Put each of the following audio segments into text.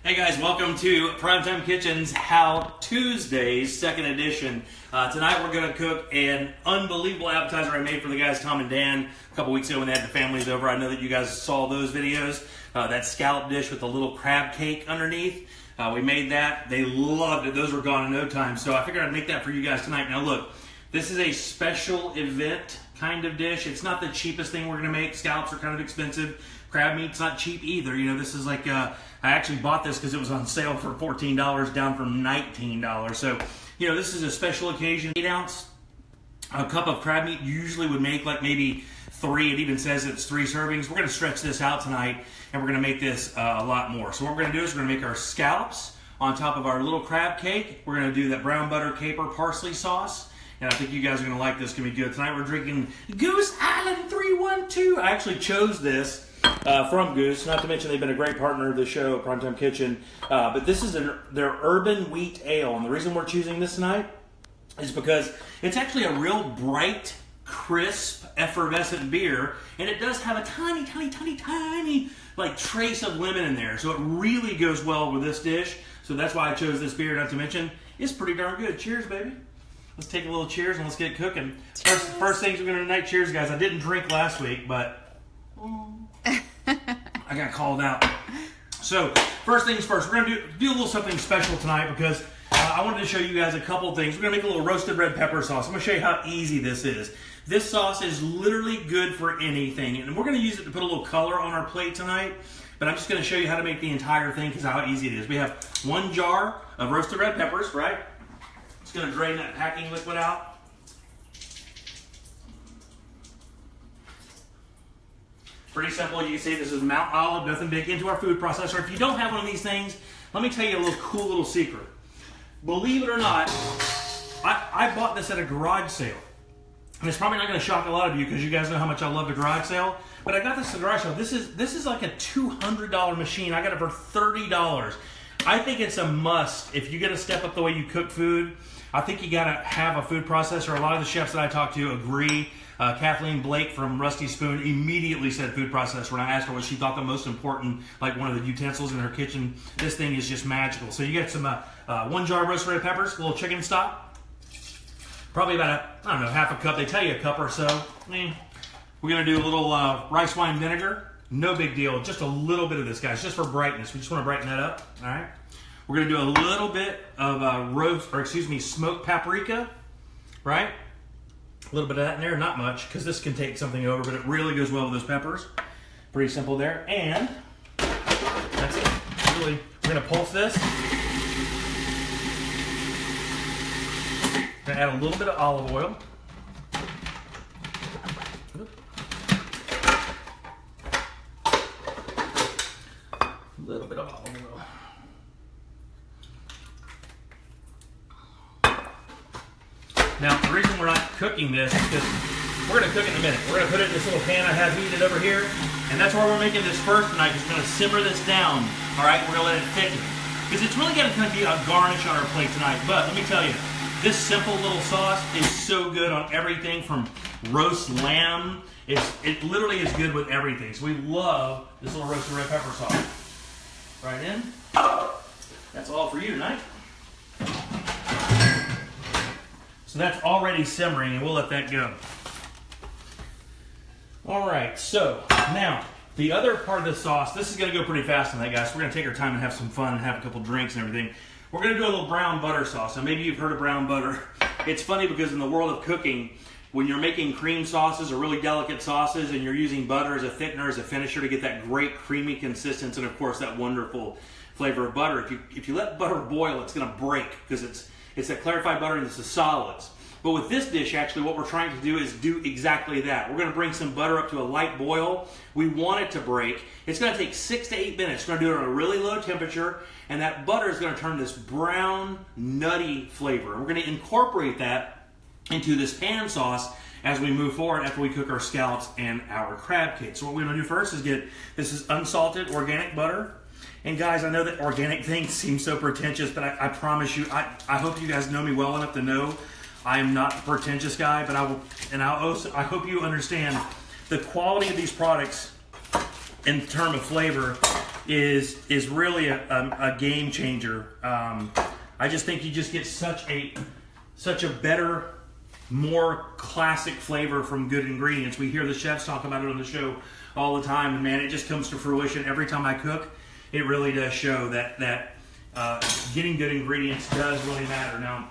Hey guys, welcome to PrimeTime Kitchen's How Tuesdays, second edition. Tonight we're going to cook an unbelievable appetizer I made for the guys Tom and Dan a couple weeks ago when they had the families over. I know that you guys saw those videos. That scallop dish with the little crab cake underneath. We made that. They loved it. Those were gone in no time. So I figured I'd make that for you guys tonight. Now look, this is a special event kind of dish. It's not the cheapest thing we're going to make. Scallops are kind of expensive. Crab meat's not cheap either. You know, this is like, I actually bought this because it was on sale for $14 down from $19. So, you know, this is a special occasion. 8 ounce, a cup of crab meat usually would make like maybe 3. It even says it's 3 servings. We're going to stretch this out tonight and we're going to make this a lot more. So what we're going to do is we're going to make our scallops on top of our little crab cake. We're going to do that brown butter caper parsley sauce. And I think you guys are going to like this. It's going to be good. Tonight we're drinking Goose Island 312. I actually chose this from Goose, not to mention they've been a great partner of the show, PrimeTime Kitchen. But this is their urban wheat ale. And the reason we're choosing this tonight is because it's actually a real bright, crisp, effervescent beer. And it does have a tiny, like trace of lemon in there. So it really goes well with this dish. So that's why I chose this beer, not to mention it's pretty darn good. Cheers, baby. Let's take a little cheers and let's get cooking. First things we're going to do tonight. Cheers, guys. I didn't drink last week, but I got called out. So first things first, we're going to do a little something special tonight because I wanted to show you guys a couple things. We're going to make a little roasted red pepper sauce. I'm going to show you how easy this is. This sauce is literally good for anything, and we're going to use it to put a little color on our plate tonight. But I'm just going to show you how to make the entire thing because how easy it is. We have 1 jar of roasted red peppers, right? Just going to drain that packing liquid out. Pretty simple. You can see this is Mount Olive, nothing big, into our food processor. If you don't have one of these things, let me tell you a little cool little secret. Believe it or not, I bought this at a garage sale. And it's probably not going to shock a lot of you because you guys know how much I love the garage sale. But I got this at the garage sale. This is like a $200 machine. I got it for $30. I think it's a must if you're going to step up the way you cook food. I think you got to have a food processor. A lot of the chefs that I talk to agree. Kathleen Blake from Rusty Spoon immediately said food processor when I asked her what she thought the most important, like one of the utensils in her kitchen. This thing is just magical. So you get some 1 jar of roasted red peppers, a little chicken stock, probably about I don't know, half a cup. They tell you a cup or so. We're gonna do a little rice wine vinegar. No big deal. Just a little bit of this, guys, just for brightness. We just want to brighten that up. All right. We're gonna do a little bit of smoked paprika, right? A little bit of that in there, not much, because this can take something over, but it really goes well with those peppers. Pretty simple there. And that's it. Really, we're going to pulse this. Going to add a little bit of olive oil. A little bit of olive oil. Now, the reason we're not cooking this is because we're going to cook it in a minute. We're going to put it in this little pan I have heated over here, and that's why we're making this first tonight, because we're going to simmer this down, all right? We're going to let it thicken, because it's really going to kind of be a garnish on our plate tonight. But let me tell you, this simple little sauce is so good on everything from roast lamb. It literally is good with everything. So we love this little roasted red pepper sauce. Right in. That's all for you tonight. So that's already simmering, and we'll let that go. All right, so now the other part of the sauce, this is going to go pretty fast on that, guys. We're going to take our time and have some fun and have a couple drinks and everything. We're going to do a little brown butter sauce. Now, maybe you've heard of brown butter. It's funny because in the world of cooking, when you're making cream sauces or really delicate sauces and you're using butter as a thickener, as a finisher to get that great creamy consistency and, of course, that wonderful flavor of butter, if you let butter boil, it's going to break because it's that clarified butter and it's the solids. But with this dish, actually, what we're trying to do is do exactly that. We're going to bring some butter up to a light boil. We want it to break. It's going to take 6 to 8 minutes. We're going to do it at a really low temperature, and that butter is going to turn this brown, nutty flavor. And we're going to incorporate that into this pan sauce as we move forward after we cook our scallops and our crab cake. So what we're going to do first is this is unsalted organic butter. And guys, I know that organic things seem so pretentious, but I promise you, I hope you guys know me well enough to know I am not a pretentious guy, but I hope you understand the quality of these products in terms of flavor is really a game changer. I just think you just get such a better, more classic flavor from good ingredients. We hear the chefs talk about it on the show all the time, and man, it just comes to fruition every time I cook. It really does show that getting good ingredients does really matter. Now,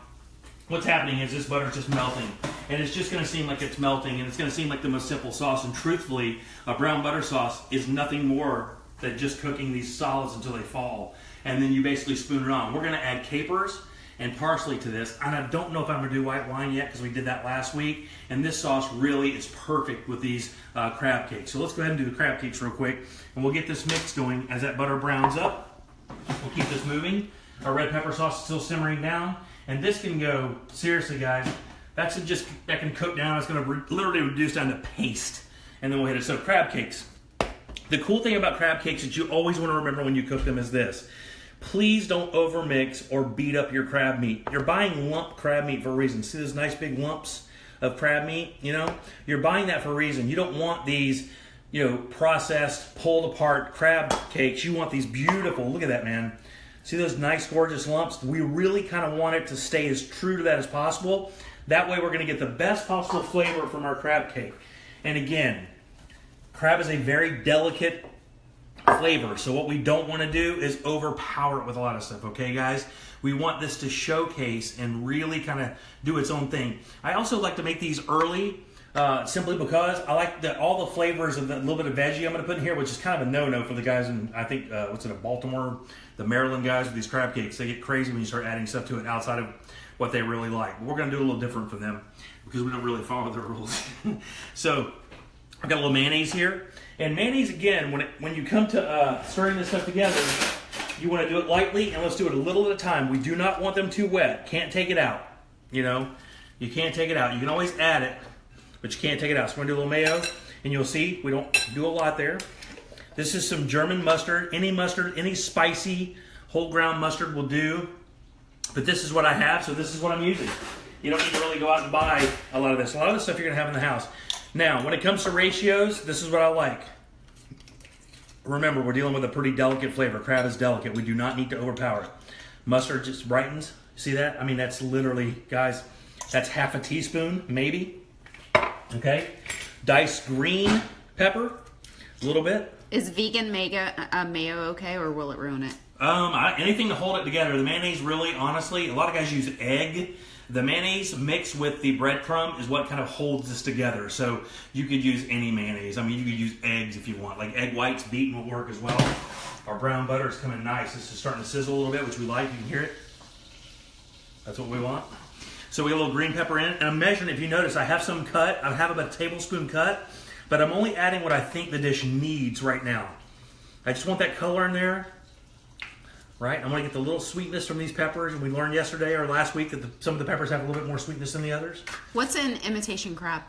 what's happening is this butter's just melting, and it's just going to seem like it's melting, and it's going to seem like the most simple sauce. And truthfully, a brown butter sauce is nothing more than just cooking these solids until they fall, and then you basically spoon it on. We're going to add capers and parsley to this, and I don't know if I'm going to do white wine yet because we did that last week, and this sauce really is perfect with these crab cakes. So let's go ahead and do the crab cakes real quick, and we'll get this mix going as that butter browns up. We'll keep this moving. Our red pepper sauce is still simmering down, and this can go, seriously guys, that can cook down. It's going to literally reduce down to paste, and then we'll hit it. So crab cakes. The cool thing about crab cakes that you always want to remember when you cook them is this. Please don't overmix or beat up your crab meat. You're buying lump crab meat for a reason. See those nice big lumps of crab meat? You know, you're buying that for a reason. You don't want these, processed, pulled apart crab cakes. You want these beautiful, look at that, man. See those nice, gorgeous lumps? We really kind of want it to stay as true to that as possible. That way we're going to get the best possible flavor from our crab cake. And again, crab is a very delicate flavor, so what we don't want to do is overpower it with a lot of stuff, okay guys? We want this to showcase and really kind of do its own thing. I also like to make these early, simply because I like all the flavors of the little bit of veggie I'm going to put in here, which is kind of a no-no for the guys in, I think, Baltimore, the Maryland guys with these crab cakes. They get crazy when you start adding stuff to it outside of what they really like. We're going to do a little different for them because we don't really follow their rules. So I've got a little mayonnaise here. And mayonnaise, again, when you come to stirring this stuff together, you want to do it lightly, and let's do it a little at a time. We do not want them too wet. Can't take it out, you can't take it out. You can always add it, but you can't take it out. So we're going to do a little mayo, and you'll see we don't do a lot there. This is some German mustard. Any spicy whole ground mustard will do, but this is what I have, so this is what I'm using. You don't need to really go out and buy a lot of this. A lot of the stuff you're going to have in the house. Now, when it comes to ratios, this is what I like. Remember, we're dealing with a pretty delicate flavor. Crab is delicate. We do not need to overpower it. Mustard just brightens. See that? I mean, that's literally, guys, that's half a teaspoon, maybe. Okay? Diced green pepper, a little bit. Is vegan mayo okay, or will it ruin it? Anything to hold it together. The mayonnaise, really, honestly, a lot of guys use egg. The mayonnaise mixed with the breadcrumb is what kind of holds this together. So you could use any mayonnaise. I mean, you could use eggs if you want. Like egg whites beaten will work as well. Our brown butter is coming nice. This is starting to sizzle a little bit, which we like. You can hear it. That's what we want. So we have a little green pepper in it. And I'm measuring, if you notice, I have some cut. I have about a tablespoon cut. But I'm only adding what I think the dish needs right now. I just want that color in there. Right, I'm going to get the little sweetness from these peppers, and we learned yesterday or last week that some of the peppers have a little bit more sweetness than the others. What's an imitation crab?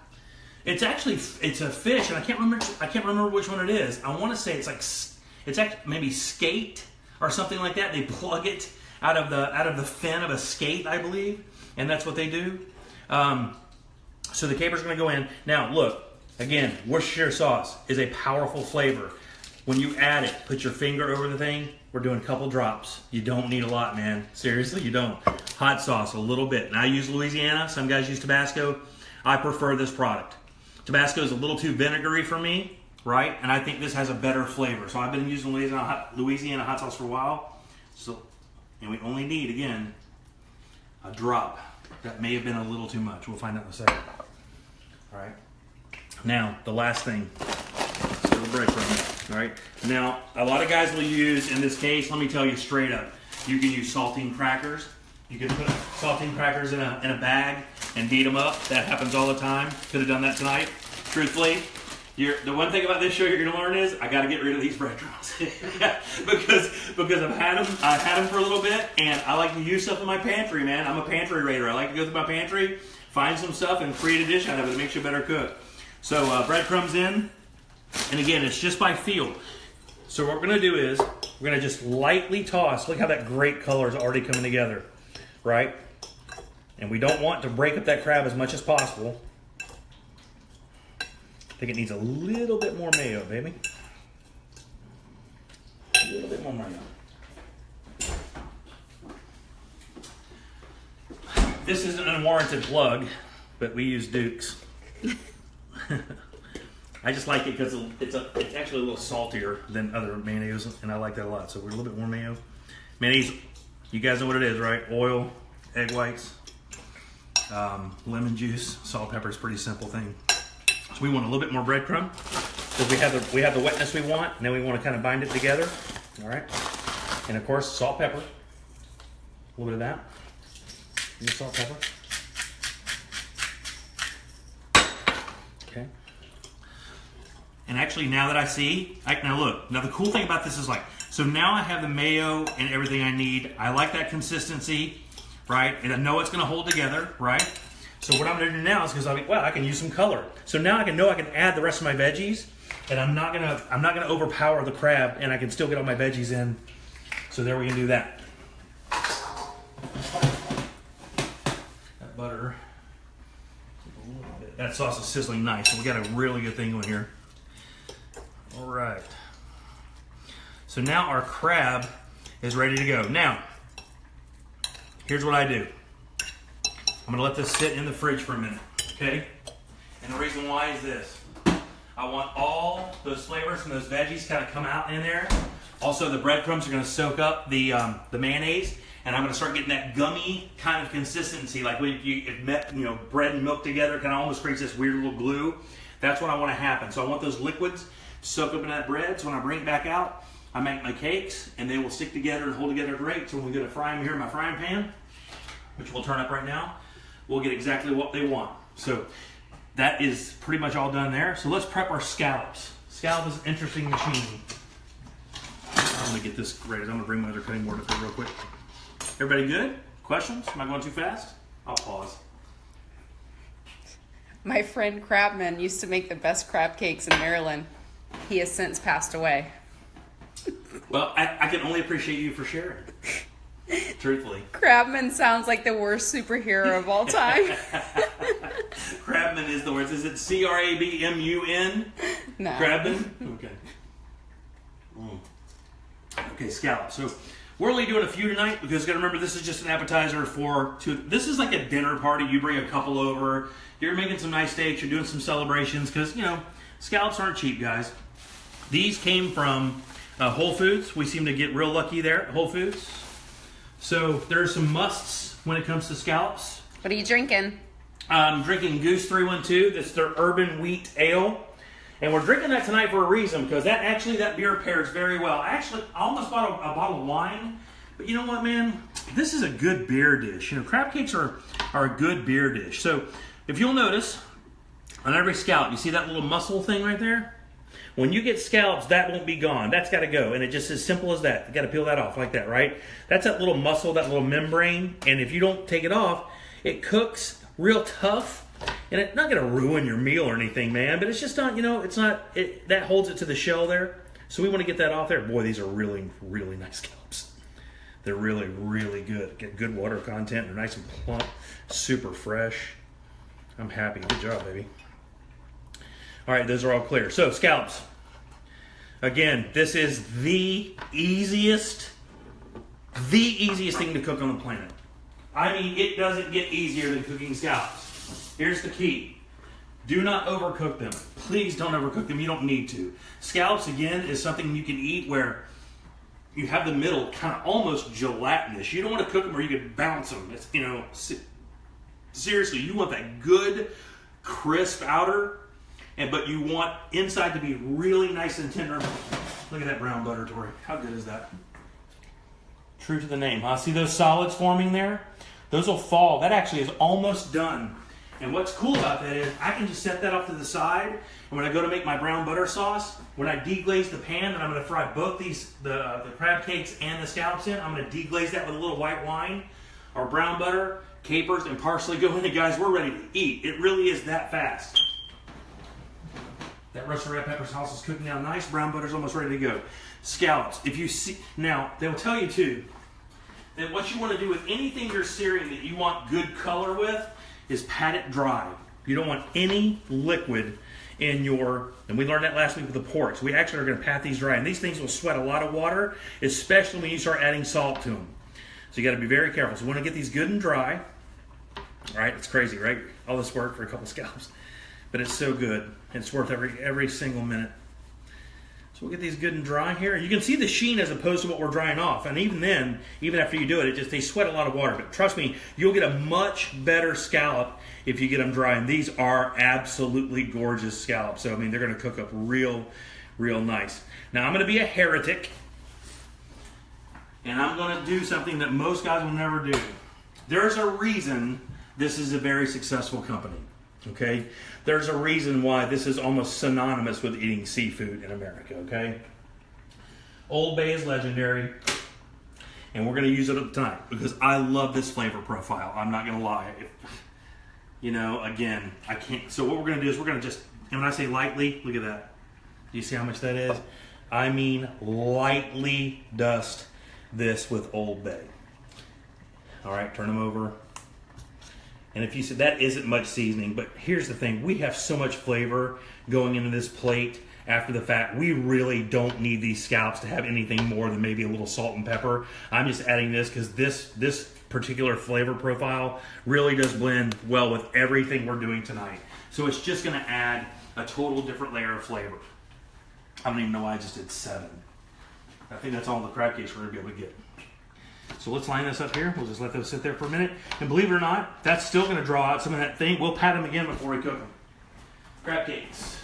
It's a fish, and I can't remember which one it is. I want to say it's actually maybe skate or something like that. They plug it out of the fin of a skate, I believe, and that's what they do. So the caper's going to go in. Now look, again, Worcestershire sauce is a powerful flavor. When you add it, put your finger over the thing. We're doing a couple drops. You don't need a lot, man. Seriously, you don't. Hot sauce, a little bit. And I use Louisiana. Some guys use Tabasco. I prefer this product. Tabasco is a little too vinegary for me, right? And I think this has a better flavor. So I've been using Louisiana hot sauce for a while. And we only need, again, a drop. That may have been a little too much. We'll find out in a second. All right. Now, the last thing. Still the breadcrumb. All right. Now, a lot of guys will use, in this case, let me tell you straight up, you can use saltine crackers. You can put saltine crackers in a bag and beat them up. That happens all the time. Could have done that tonight. Truthfully, the one thing about this show you're going to learn is I got to get rid of these breadcrumbs because I've had them for a little bit, and I like to use stuff in my pantry, man. I'm a pantry raider. I like to go through my pantry, find some stuff, and create a dish out of it that makes you a better cook. So breadcrumbs in. And again, it's just by feel. So what we're going to do is we're going to just lightly toss. Look how that great color is already coming together, right? And we don't want to break up that crab as much as possible. I think it needs a little bit more mayo, baby. A little bit more mayo. This is an unwarranted plug, but we use Duke's. I just like it because it's actually a little saltier than other mayonnaise, and I like that a lot. So we're a little bit more mayo. Mayonnaise, you guys know what it is, right? Oil, egg whites, lemon juice, salt, pepper. Is a pretty simple thing. So we want a little bit more breadcrumb because we have the wetness we want, and then we want to kind of bind it together. All right, and of course salt, pepper, a little bit of that. And salt, pepper. Okay. And actually, now that I see, now look. Now the cool thing about this is so now I have the mayo and everything I need. I like that consistency, right? And I know it's going to hold together, right? So what I'm going to do now is because I can use some color. So now I can add the rest of my veggies, and I'm not gonna overpower the crab, and I can still get all my veggies in. So there we can do that. Butter. That sauce is sizzling nice, so we got a really good thing going here. All right. So now our crab is ready to go. Now, here's what I do. I'm gonna let this sit in the fridge for a minute, okay? And the reason why is this. I want all those flavors from those veggies kind of come out in there. Also, the breadcrumbs are gonna soak up the mayonnaise. And I'm going to start getting that gummy kind of consistency, like when bread and milk together, kind of almost creates this weird little glue. That's what I want to happen. So I want those liquids to soak up in that bread. So when I bring it back out, I make my cakes, and they will stick together and hold together great. So when we go to fry them here in my frying pan, which we'll turn up right now, we'll get exactly what they want. So that is pretty much all done there. So let's prep our scallops. Scallop is an interesting machine. I'm going to get this ready. I'm going to bring my other cutting board up here real quick. Everybody good? Questions? Am I going too fast? I'll pause. My friend Crabman used to make the best crab cakes in Maryland. He has since passed away. Well, I can only appreciate you for sharing. Truthfully. Crabman sounds like the worst superhero of all time. Crabman is the worst. Is it C-R-A-B-M-U-N? No. Crabman? Okay. Okay, scallops. So we're only doing a few tonight because you got to remember this is just an appetizer for two. This is like a dinner party. You bring a couple over. You're making some nice steaks. You're doing some celebrations because, scallops aren't cheap, guys. These came from Whole Foods. We seem to get real lucky there at Whole Foods. So there are some musts when it comes to scallops. What are you drinking? I'm drinking Goose 312. That's their Urban Wheat Ale. And we're drinking that tonight for a reason, because that beer pairs very well. I almost bought a bottle of wine, but you know what, man? This is a good beer dish. Crab cakes are a good beer dish. So if you'll notice, on every scallop, you see that little muscle thing right there? When you get scallops, that won't be gone. That's got to go, and it's just as simple as that. You got to peel that off like that, right? That's that little muscle, that little membrane, and if you don't take it off, it cooks real tough. And it's not going to ruin your meal or anything, man. But it's just not, that holds it to the shell there. So we want to get that off there. Boy, these are really, really nice scallops. They're really, really good. Get good water content. They're nice and plump. Super fresh. I'm happy. Good job, baby. All right, those are all clear. So, scallops. Again, this is the easiest thing to cook on the planet. I mean, it doesn't get easier than cooking scallops. Here's the key. Do not overcook them. Please don't overcook them. You don't need to. Scallops, again, is something you can eat where you have the middle kind of almost gelatinous. You don't want to cook them where you can bounce them. It's, seriously, you want that good, crisp outer, but you want inside to be really nice and tender. Look at that brown butter, Tori. How good is that? True to the name, huh? See those solids forming there? Those will fall. That actually is almost done. And what's cool about that is I can just set that off to the side, and when I go to make my brown butter sauce, when I deglaze the pan that I'm going to fry both the crab cakes and the scallops in, I'm going to deglaze that with a little white wine, or brown butter, capers, and parsley go in it. Guys, we're ready to eat. It really is that fast. That roasted red pepper sauce is cooking down nice. Brown butter's almost ready to go. Scallops. If you see, now they'll tell you too that what you want to do with anything you're searing that you want good color with is pat it dry. You don't want any liquid in your, and we learned that last week with the porks. We actually are going to pat these dry, and these things will sweat a lot of water, especially when you start adding salt to them. So you got to be very careful. So we want to get these good and dry. All right, it's crazy, right? All this work for a couple scallops, but it's so good. It's worth every single minute. So we'll get these good and dry here. You can see the sheen as opposed to what we're drying off. And even then, even after you do it, they sweat a lot of water. But trust me, you'll get a much better scallop if you get them dry. And these are absolutely gorgeous scallops. So, I mean, they're going to cook up real nice. Now, I'm going to be a heretic. And I'm going to do something that most guys will never do. There's a reason this is a very successful company. Okay, there's a reason why this is almost synonymous with eating seafood in America. Okay, Old Bay is legendary, and we're going to use it at the time because I love this flavor profile. I'm not going to lie. Again, I can't. So what we're going to do is we're going to just, and when I say lightly, look at that. Do you see how much that is? I mean lightly dust this with Old Bay. All right, turn them over. And if you said that isn't much seasoning, but here's the thing. We have so much flavor going into this plate after the fact. We really don't need these scallops to have anything more than maybe a little salt and pepper. I'm just adding this because this particular flavor profile really does blend well with everything we're doing tonight. So it's just going to add a total different layer of flavor. I don't even know why I just did 7. I think that's all the crab cakes we're going to be able to get. So let's line this up here. We'll just let those sit there for a minute. And believe it or not, that's still going to draw out some of that thing. We'll pat them again before we cook them. Crab cakes.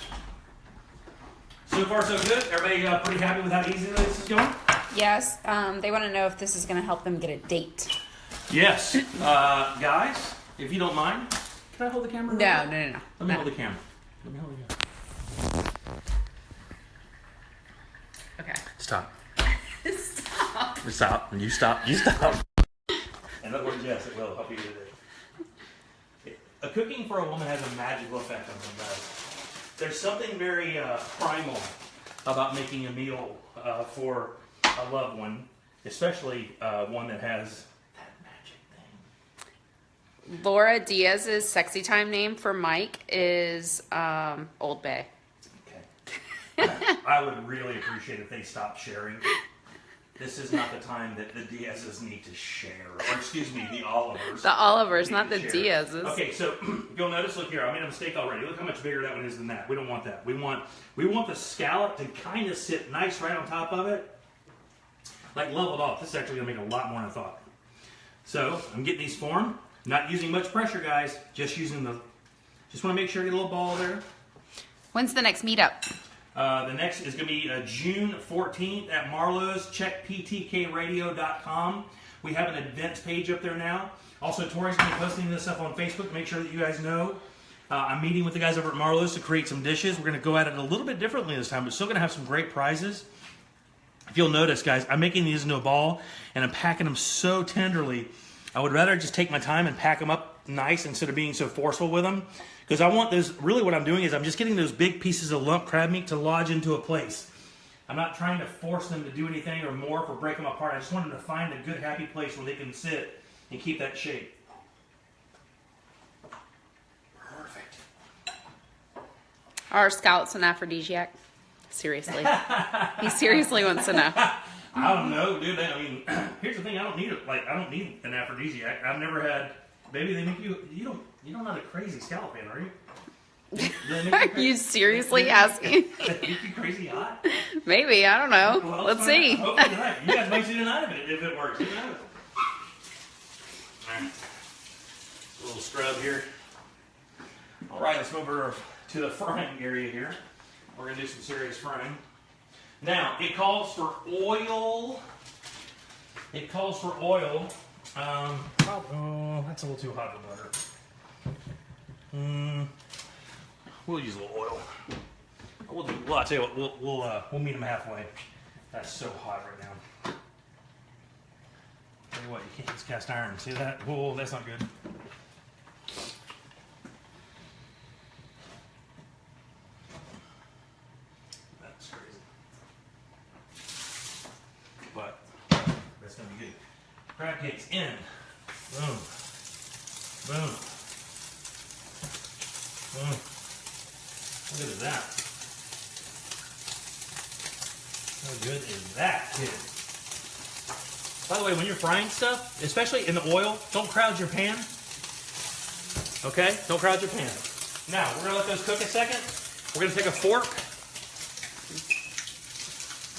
So far, so good. Everybody pretty happy with how easy this is going? Yes. They want to know if this is going to help them get a date. Yes. Guys, if you don't mind, can I hold the camera? No. Let me hold the camera. Okay. Stop. Stop. Stop. You stop. In other words, yes, it will help you today. Cooking for a woman has a magical effect on them, guys. There's something very primal about making a meal for a loved one, especially one that has that magic thing. Laura Diaz's sexy time name for Mike is Old Bay. Okay. I would really appreciate if they stopped sharing. This is not the time that the Diaz's need to share. Or excuse me, the Olivers. The Olivers, not the Diaz's. Okay, so you'll notice, look here, I made a mistake already. Look how much bigger that one is than that. We don't want that. We want the scallop to kind of sit nice right on top of it. Like leveled off. This is actually going to make a lot more than I thought. So, I'm getting these formed. Not using much pressure, guys. Just want to make sure I get a little ball there. When's the next meetup? The next is going to be June 14th at Marlowe's. Check ptkradio.com. We have an events page up there now. Also, Tori's going to be posting this up on Facebook. Make sure that you guys know. I'm meeting with the guys over at Marlowe's to create some dishes. We're going to go at it a little bit differently this time, but still going to have some great prizes. If you'll notice, guys, I'm making these into a ball, and I'm packing them so tenderly. I would rather just take my time and pack them up nice instead of being so forceful with them. Because I want those, really what I'm doing is I'm just getting those big pieces of lump crab meat to lodge into a place. I'm not trying to force them to do anything or morph or break them apart. I just want them to find a good, happy place where they can sit and keep that shape. Perfect. Are scallops an aphrodisiac? Seriously. He seriously wants to know. I don't know, dude. I mean, here's the thing. I don't need it. Like, I don't need an aphrodisiac. I've never had. Baby, they make you. You're not a crazy scallop fan, are you? Are you seriously asking? They make you crazy hot? Maybe. I don't know. Well, Let's see. Hopefully tonight. You guys might see tonight if it works. Who knows? All right. A little scrub here. All right, let's move over to the frying area here. We're going to do some serious frying. Now, it calls for oil. Oh, that's a little too hot for butter. We'll use a little oil. Well, I'll tell you what, we'll meet them halfway. That's so hot right now. Tell you what, you can't use cast iron. See that? Oh, that's not good. That's crazy. But that's gonna be good. Crab cakes in. Boom. Boom. Boom. How good is that? How good is that, kid? By the way, when you're frying stuff, especially in the oil, don't crowd your pan. Okay? Don't crowd your pan. Now, we're going to let those cook a second. We're going to take a fork.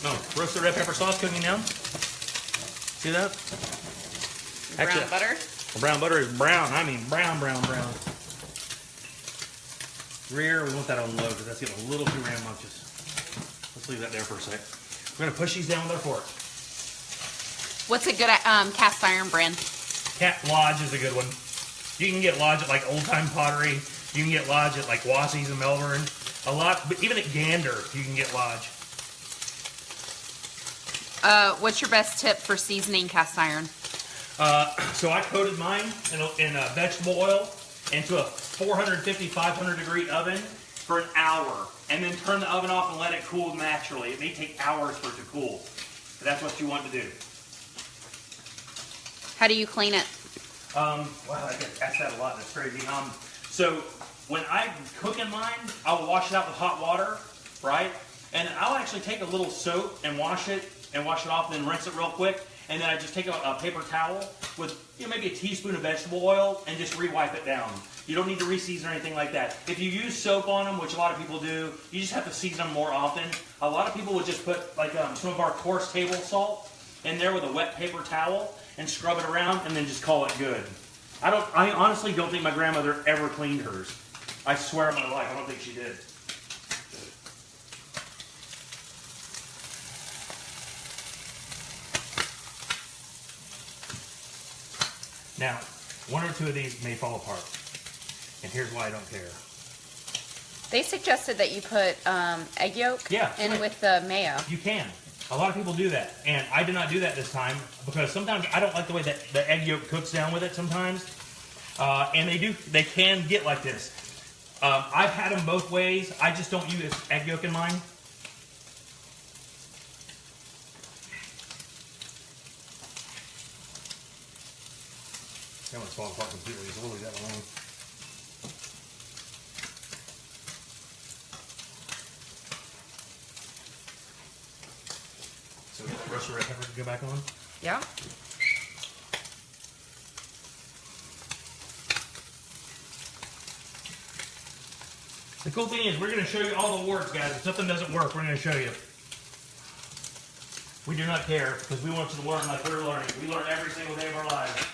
Oh, roasted red pepper sauce cooking down. See that? Brown butter? Brown butter is brown. I mean brown, brown, brown. Rear, we want that on low because that's getting a little too rambunctious. Let's leave that there for a sec. We're going to push these down with our fork. What's a good cast iron brand? Cat Lodge is a good one. You can get Lodge at like Old Time Pottery. You can get Lodge at like Wassey's in Melbourne. A lot, but even at Gander, you can get Lodge. What's your best tip for seasoning cast iron? So I coated mine in vegetable oil into a 450, 500 degree oven for an hour. And then turn the oven off and let it cool naturally. It may take hours for it to cool. But that's what you want to do. How do you clean it? Wow, I get asked that a lot. That's crazy. So when I cook in mine, I'll wash it out with hot water, right? And I'll actually take a little soap and wash it off, and then rinse it real quick. And then I just take a paper towel with maybe a teaspoon of vegetable oil and just re-wipe it down. You don't need to re-season or anything like that. If you use soap on them, which a lot of people do, you just have to season them more often. A lot of people would just put like some of our coarse table salt in there with a wet paper towel and scrub it around and then just call it good. I honestly don't think my grandmother ever cleaned hers. I swear on my life, I don't think she did. Now, one or two of these may fall apart. And here's why I don't care. They suggested that you put egg yolk in right. with the mayo. You can. A lot of people do that. And I did not do that this time because sometimes I don't like the way that the egg yolk cooks down with it sometimes. And they can get like this. I've had them both ways. I just don't use egg yolk in mine. That one's falling apart completely. It's literally that long. So we got the roasted red pepper to go back on. Yeah. The cool thing is we're going to show you all the warts, guys. If something doesn't work, we're going to show you. We do not care because we want you to learn like we're learning. We learn every single day of our lives.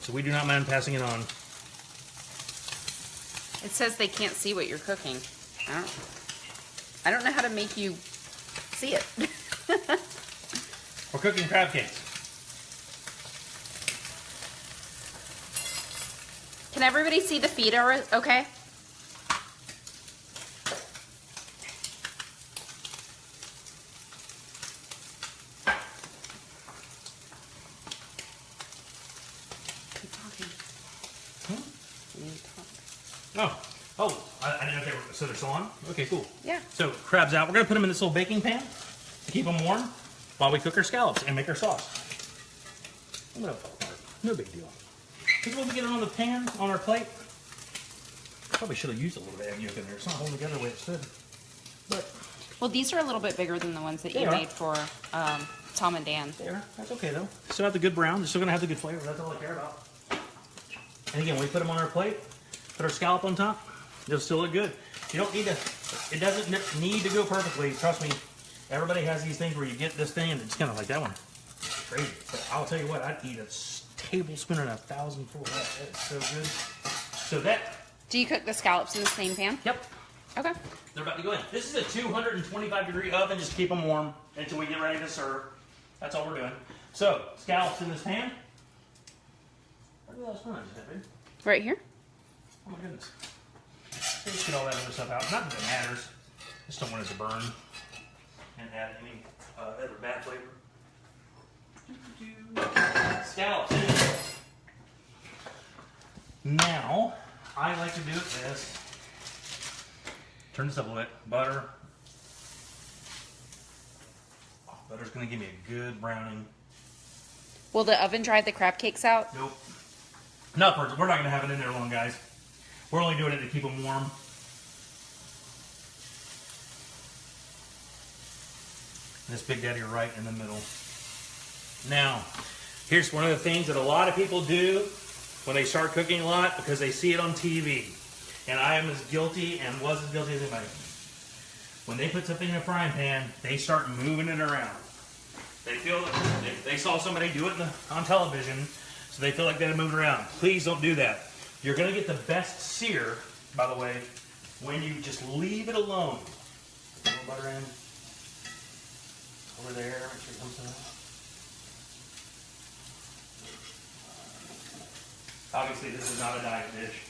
So we do not mind passing it on. It says they can't see what you're cooking. I don't know how to make you see it. We're cooking crab cakes. Can everybody see the feet okay? Oh, I didn't know if they were, so they're still on? Okay, cool. Yeah. So, crabs out. We're going to put them in this little baking pan to keep them warm while we cook our scallops and make our sauce. No big deal. Because when we get it on the pan, on our plate, probably should have used a little bit of egg yolk in there. It's not holding together the way it should. But Well, these are a little bit bigger than the ones that you made for Tom and Dan. they are. That's okay, though. Still have the good brown. They're still going to have the good flavor. That's all I care about. And again, when we put them on our plate, put our scallop on top, it'll still look good. You don't need to, it doesn't need to go perfectly. Trust me, everybody has these things where you get this thing and it's kind of like that one. Crazy. But I'll tell you what, I'd eat a tablespoon and 1,000 full of that. It's so good. So that. Do you cook the scallops in the same pan? Yep. Okay. They're about to go in. This is a 225 degree oven. Just keep them warm until we get ready to serve. That's all we're doing. So, scallops in this pan. Where did that spoon I just had, babe? Right here? Oh my goodness. Let's get all that other stuff out. Not that it matters. Just don't want it to burn and add any other bad flavor. Scallops. Now, I like to do this. Turn this up a little bit. Butter. Oh, butter's going to give me a good browning. Will the oven dry the crab cakes out? Nope. We're not going to have it in there long, guys. We're only doing it to keep them warm. This Big Daddy right in the middle. Now, here's one of the things that a lot of people do when they start cooking a lot because they see it on TV. And I am as guilty and was as guilty as anybody. When they put something in a frying pan, they start moving it around. They feel they saw somebody do it on television, so they feel like they had to move it around. Please don't do that. You're going to get the best sear, by the way, when you just leave it alone. A little butter in. Over there, make sure it comes in. Obviously, this is not a diet dish.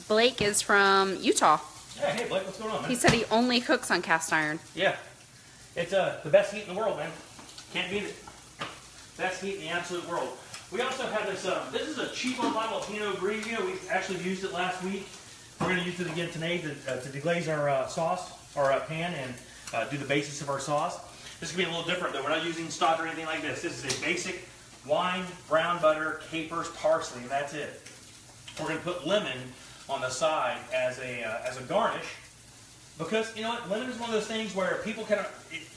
Blake is from Utah. Yeah, hey Blake, what's going on, man? He said he only cooks on cast iron. Yeah, it's the best heat in the world, man. Can't beat it. Best heat in the absolute world. We also have this. This is a cheapo bottle of Pinot Grigio. We actually used it last week. We're going to use it again today to deglaze our sauce, our pan, and do the basis of our sauce. This is going to be a little different, though. We're not using stock or anything like this. This is a basic wine, brown butter, capers, parsley, and that's it. We're going to put lemon on the side as a garnish, because you know what, lemon is one of those things where people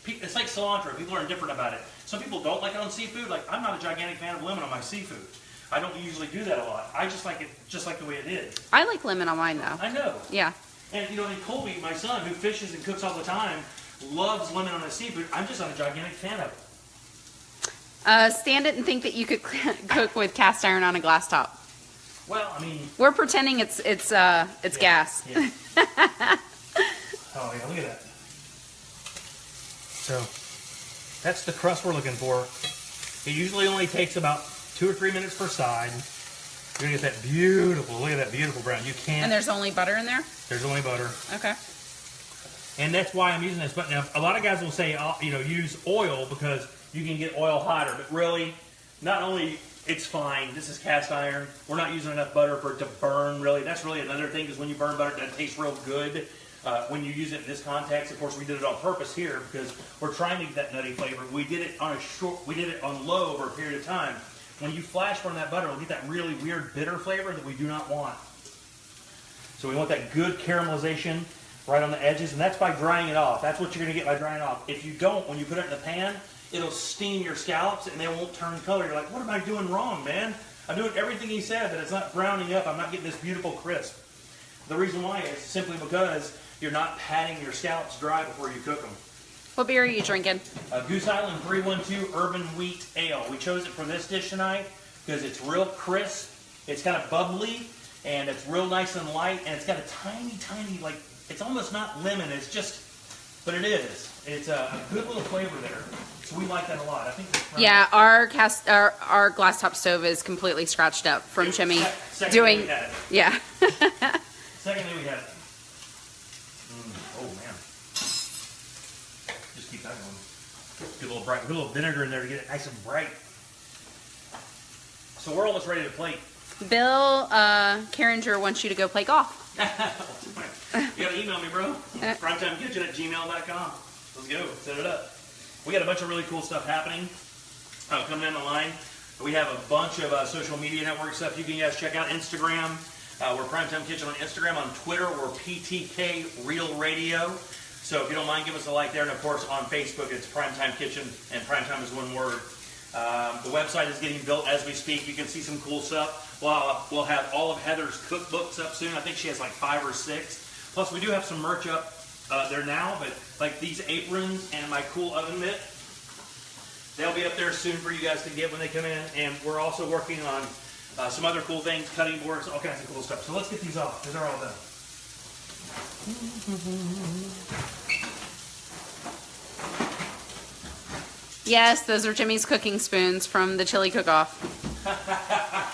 it's like cilantro. People are indifferent about it. Some people don't like it on seafood. Like, I'm not a gigantic fan of lemon on my seafood. I don't usually do that a lot. I just like it just like the way it is. I like lemon on mine though. I know. Yeah. And you know, and Colby, my son, who fishes and cooks all the time, loves lemon on his seafood. I'm just not a gigantic fan of it. Stand it and think that you could cook with cast iron on a glass top. Well, I mean, We're pretending it's gas. Yeah. Oh yeah, look at that. So that's the crust we're looking for. It usually only takes about 2 or 3 minutes per side. You're gonna get that beautiful. Look at that beautiful brown. You can't. And there's only butter in there? There's only butter. Okay. And that's why I'm using this. But now a lot of guys will say, you know, use oil because you can get oil hotter. But really, not only it's fine. This is cast iron. We're not using enough butter for it to burn. Really, that's really another thing. Because when you burn butter, it doesn't taste real good. When you use it in this context, of course, we did it on purpose here because we're trying to get that nutty flavor. We did it on we did it on low over a period of time. When you flash burn that butter, we'll get that really weird bitter flavor that we do not want. So we want that good caramelization right on the edges, and that's by drying it off. That's what you're going to get by drying it off. If you don't, when you put it in the pan, it'll steam your scallops and they won't turn color. You're like, what am I doing wrong, man? I'm doing everything he said, but it's not browning up. I'm not getting this beautiful crisp. The reason why is simply because you're not patting your scallops dry before you cook them. What beer are you drinking? Goose Island 312 Urban Wheat Ale. We chose it for this dish tonight because it's real crisp, it's kind of bubbly, and it's real nice and light, and it's got a tiny, tiny, like, it's almost not lemon, it's just, but it is. It's a good little flavor there. So we like that a lot. I think that's right. Yeah, our glass top stove is completely scratched up from Jimmy doing. We had it. Yeah. Secondly, we had it. Oh man. Just keep that going. Get a little bright, get a little vinegar in there to get it nice and bright. So we're almost ready to plate. Bill Carringer wants you to go play golf. You gotta email me, bro. PrimetimeKitchen@gmail.com. Let's go. Set it up. We got a bunch of really cool stuff happening coming down the line. We have a bunch of social media network stuff you can guys check out. Instagram. We're PrimeTime Kitchen on Instagram. On Twitter, we're PTK Real Radio. So if you don't mind, give us a like there. And of course, on Facebook, it's PrimeTime Kitchen, and PrimeTime is one word. The website is getting built as we speak. You can see some cool stuff. We'll have all of Heather's cookbooks up soon. I think she has like 5 or 6. Plus, we do have some merch up there now, but like these aprons and my cool oven mitt, they'll be up there soon for you guys to get when they come in. And we're also working on some other cool things, cutting boards, all kinds of cool stuff. So let's get these off, because they're all done. Yes, those are Jimmy's cooking spoons from the chili cook-off.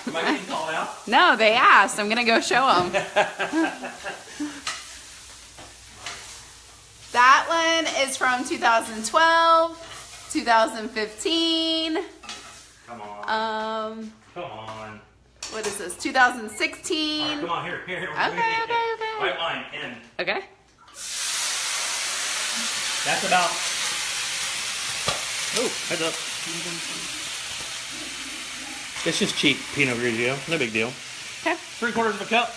Am I getting called out? No, they asked. I'm going to go show them. That one is from 2012, 2015. Come on. Come on. What is this? 2016. All right, come on, here. Okay. White line, in. Okay. That's about... Oh, heads up. It's just cheap Pinot Grigio. No big deal. Okay. 3/4 of a cup.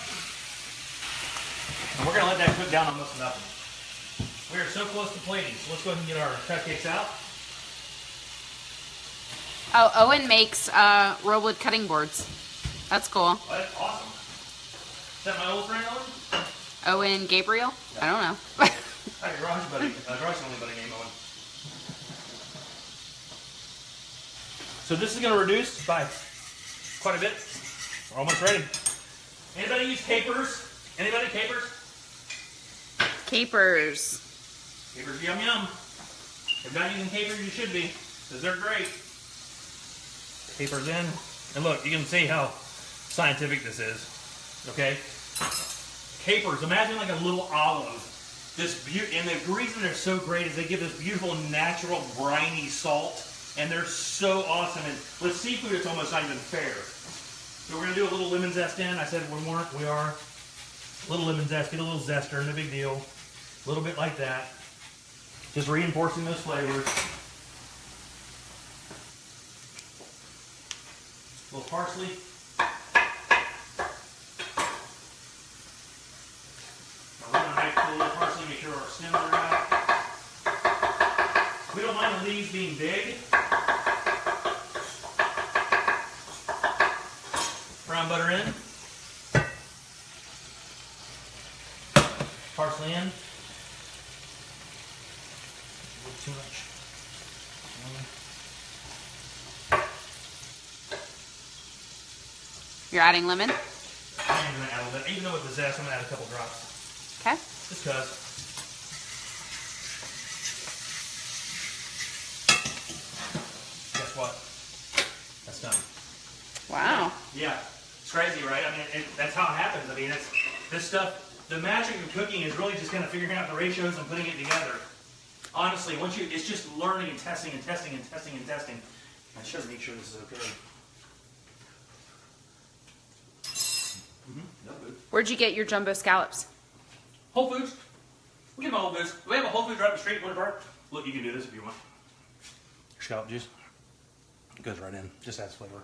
And we're going to let that cook down almost nothing. We are so close to plating, so let's go ahead and get our cupcakes out. Oh, Owen makes rollwood cutting boards. That's cool. Oh, that's awesome. Is that my old friend, Owen? Owen Gabriel? Yeah. I don't know. Hi, garage buddy. Garage only buddy named Owen. So this is going to reduce by quite a bit. We're almost ready. Anybody use capers? Anybody capers? Capers. Capers, yum yum. If you're not using capers, you should be, because they're great. Capers in. And look, you can see how scientific this is. Okay? Capers, imagine like a little olive. And the reason they're so great is they give this beautiful natural briny salt. And they're so awesome. And with seafood, it's almost not even fair. So we're going to do a little lemon zest in. I said we are. A little lemon zest, get a little zester, no big deal. A little bit like that. Just reinforcing those flavors. A little parsley. We're going to make a little parsley, make sure our stems are out. We don't mind the leaves being big. Brown butter in. Parsley in. A little too much. You're adding lemon? I'm going to add a little bit. Even though with the zest, I'm going to add a couple drops. Okay. Just because. Guess what? That's done. Wow. Yeah. It's crazy, right? I mean, that's how it happens. I mean, it's this stuff. The magic of cooking is really just kind of figuring out the ratios and putting it together. Honestly, it's just learning and testing and testing and testing and testing. I should make sure this is okay. No food. Where'd you get your jumbo scallops? Whole Foods. We get them at Whole Foods. We have a Whole Foods right up the street in Winter Park. Look, you can do this if you want. Scallop juice. It goes right in. Just adds flavor.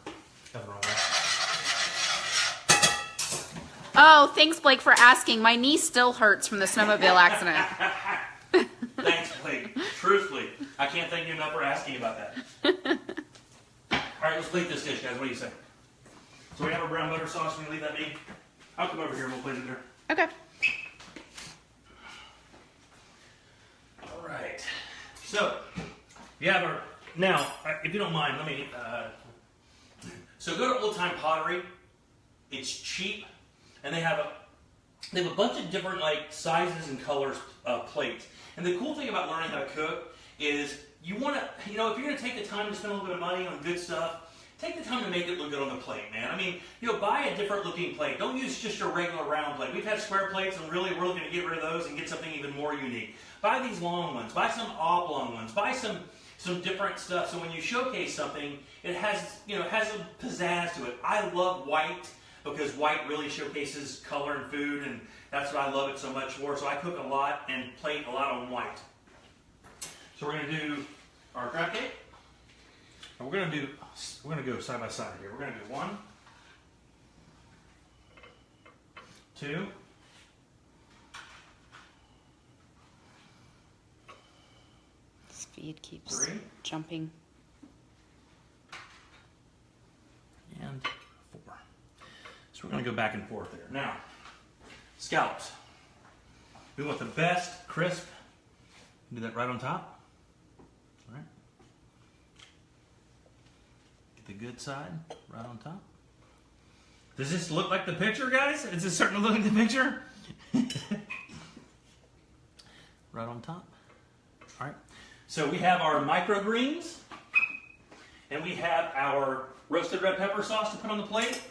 Nothing wrong with that. Oh, thanks, Blake, for asking. My knee still hurts from the snowmobile accident. Thanks, Blake. Truthfully, I can't thank you enough for asking about that. All right, let's plate this dish, guys. What do you say? So we have our brown butter sauce. We're going to leave that be. I'll come over here and we'll plate it there. Okay. All right. So, you have our... Now, if you don't mind, let me... So go to Old Time Pottery. It's cheap. And they have a bunch of different like sizes and colors of plates. And the cool thing about learning how to cook is you want to, if you're going to take the time to spend a little bit of money on good stuff, take the time to make it look good on the plate, man. I mean, buy a different looking plate. Don't use just your regular round plate. We've had square plates, and really we're looking to get rid of those and get something even more unique. Buy these long ones. Buy some oblong ones. Buy some different stuff. So when you showcase something, it has a pizzazz to it. I love white, because white really showcases color and food, and that's what I love it so much for. So I cook a lot and plate a lot on white. So we're going to do our crab cake, and we're going to go side by side here. We're going to do 1, 2, Speed keeps 3, jumping. and 4. So we're going to go back and forth there. Now, scallops. We want the best, crisp. Do that right on top. All right. Get the good side right on top. Does this look like the picture, guys? Is this starting to look like the picture? Right on top. All right. So we have our microgreens, and we have our roasted red pepper sauce to put on the plate.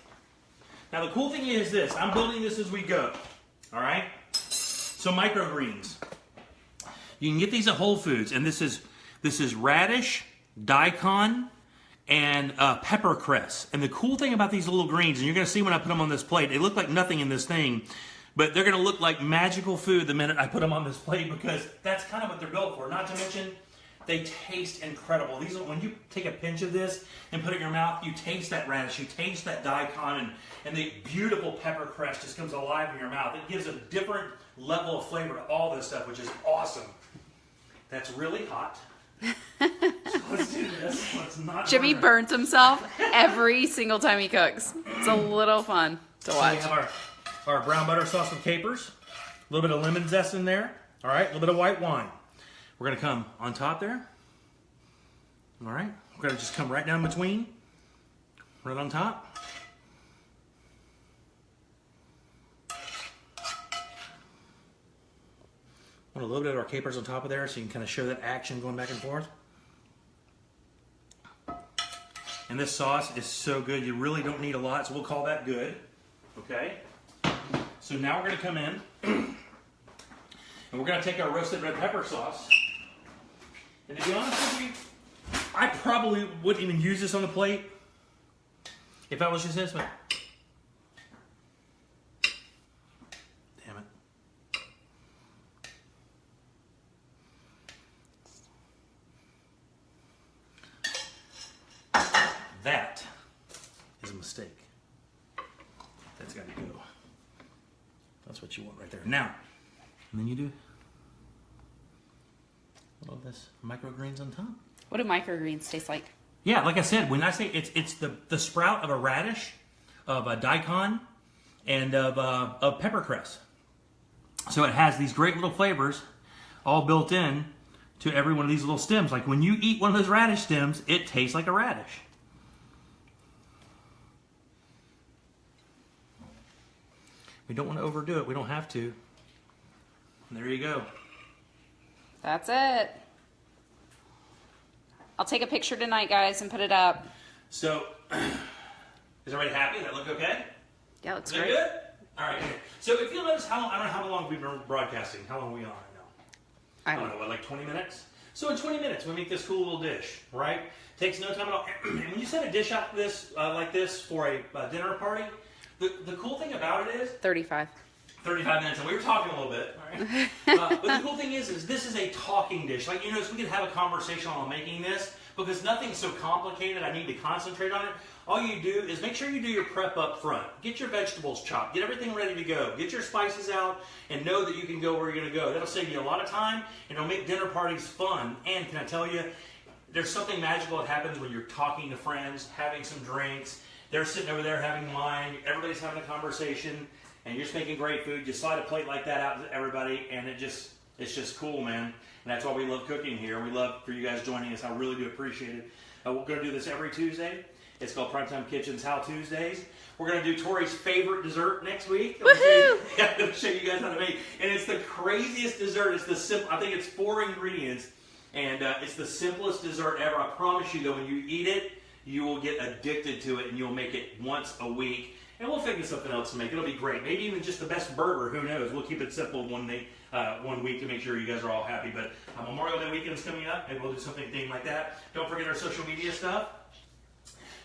Now the cool thing is this, I'm building this as we go, all right? So microgreens. You can get these at Whole Foods, and this is radish, daikon, and peppercress. And the cool thing about these little greens, and you're going to see when I put them on this plate, they look like nothing in this thing, but they're going to look like magical food the minute I put them on this plate, because that's kind of what they're built for. Not to mention, they taste incredible. These are, when you take a pinch of this and put it in your mouth, you taste that radish, you taste that daikon, and the beautiful peppercress just comes alive in your mouth. It gives a different level of flavor to all this stuff, which is awesome. that's really hot. So let's do this. Let's not Jimmy burn. burns himself every single time he cooks. It's a little fun to So we watch. have our brown butter sauce with capers, a little bit of lemon zest in there. All right, a little bit of white wine. We're gonna come on top there. All right, we're gonna just come right down between, right on top. Want a little bit of our capers on top of there so you can kind of show that action going back and forth. And this sauce is so good, you really don't need a lot, so we'll call that good. Okay? So now we're going to come in and we're going to take our roasted red pepper sauce. And to be honest with you, I probably wouldn't even use this on the plate if I was just this, but damn it. That is a mistake. That's got to go. That's what you want right there. Now, and then you do a little of this microgreens on top. What do microgreens taste like? Yeah, like I said, when I say it's the sprout of a radish, of a daikon, and of peppercress. So it has these great little flavors all built in to every one of these little stems. Like when you eat one of those radish stems, it tastes like a radish. We don't want to overdo it. We don't have to. And there you go. That's it. I'll take a picture tonight, guys, and put it up. So, is everybody happy? Does that look okay? Yeah, looks Is that great. good? All right. Good. So if you'll notice, I don't know how long we've been broadcasting. How long are we on right now? I I don't know, what, like 20 minutes? So in 20 minutes, we make this cool little dish, right? Takes no time at all. And when you set a dish out this like this for a dinner party, the cool thing about it is 35. 35 minutes, and we were talking a little bit, all right? But the cool thing is this is a talking dish. Like, you know, so we can have a conversation while making this, because nothing's so complicated, I need to concentrate on it. All you do is make sure you do your prep up front. Get your vegetables chopped, get everything ready to go, get your spices out, and know that you can go where you're gonna go. That'll save you a lot of time, and it'll make dinner parties fun. And can I tell you, there's something magical that happens when you're talking to friends, having some drinks, they're sitting over there having wine, everybody's having a conversation, and you're just making great food. You slide a plate like that out to everybody, and it's just cool, man. And that's why we love cooking here. We love for you guys joining us. I really do appreciate it. We're going to do this every Tuesday. It's called PrimeTime Kitchen's How Tuesdays. We're going to do Tori's favorite dessert next week. Woohoo! I'm going to show you guys how to make. And it's the craziest dessert. It's the simple. I think it's 4 ingredients, and it's the simplest dessert ever. I promise you, though, when you eat it, you will get addicted to it, and you'll make it once a week. And we'll figure something else to make. It'll be great. Maybe even just the best burger. Who knows? We'll keep it simple one week to make sure you guys are all happy. But Memorial Day weekend is coming up, and we'll do something themed like that. Don't forget our social media stuff.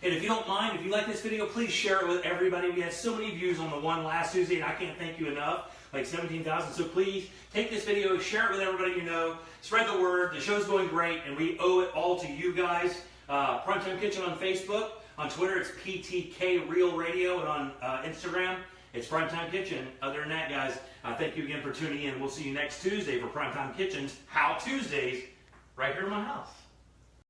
And if you don't mind, if you like this video, please share it with everybody. We had so many views on the one last Tuesday, and I can't thank you enough. Like 17,000. So please take this video, share it with everybody you know. Spread the word. The show's going great, and we owe it all to you guys. PrimeTime Kitchen on Facebook. On Twitter, it's PTK Real Radio, and on Instagram, it's PrimeTime Kitchen. Other than that, guys, thank you again for tuning in. We'll see you next Tuesday for PrimeTime Kitchen's How Tuesdays, right here in my house.